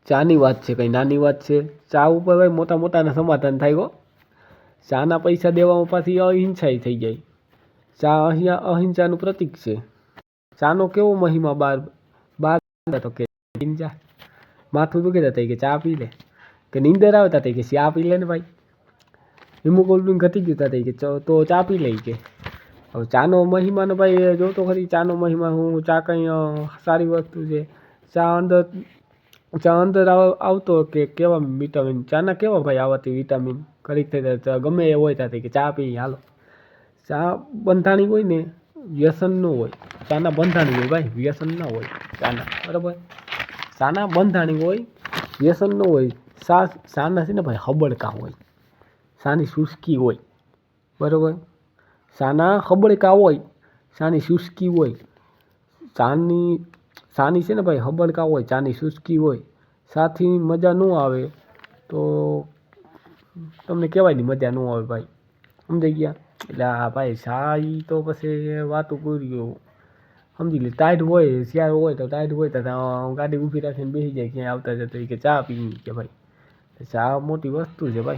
ચાની વાત છે, કંઈ નાની વાત છે? ચા ઉપર ભાઈ મોટા મોટાના સમાધાન થાય હો. ચાના પૈસા દેવામાં પાછી અહિંસાય થઈ જાય. ચા અહીંયા અહિંસાનું પ્રતીક છે. ચાનો કેવો મહિમા બાર બાર તો કે ચા માથું દુખે જતા કે ચા પી લે, કે નીંદર આવે તા કે ચા પી લે ને ભાઈ, હિમોગ્લોબિન ઘટી ગયું તા કે તો ચા પી લે કે. હવે ચાનો મહિમાનો ભાઈ જો તો ખરી, ચાનો મહિમા હું ચા કંઈ સારી વસ્તુ છે. ચા અંદર આવતો કે કેવા વિટામિન, ચાના કેવા ભાઈ આવતી વિટામિન ઘડીક થઈ જાય ગમે એ હોય ત્યાંથી કે ચા પી હાલો. ચા બંધાણી હોય ને, વ્યસન ન હોય. ચાના બંધાણી હોય ભાઈ, વ્યસન ના હોય ચાના, બરાબર. ચાના બંધાણી હોય, વ્યસન ન હોય. ચાના છે ને ભાઈ હબળકા હોય, ચાની શુષ્કી હોય, બરાબર. ચાના હબળકા હોય, ચાની શુષ્કી હોય. ચાની છે ને ભાઈ હબળકા હોય, ચાની શુષ્કી હોય. ચાથી મજા ન આવે તો તમને કહેવાય નહીં મજા ન આવે ભાઈ, સમજાઈ ગયા. એટલે હા ભાઈ ચા ઈ તો પછી વાતું પૂરી સમજી લે. ટાઈટ હોય, શિયાળો હોય તો ટાઈટ હોય તો ગાડી ઊભી રાખીને બેસી જાય ક્યાંય આવતા જતા કે ચા પીવી કે ભાઈ. ચા મોટી વસ્તુ છે ભાઈ.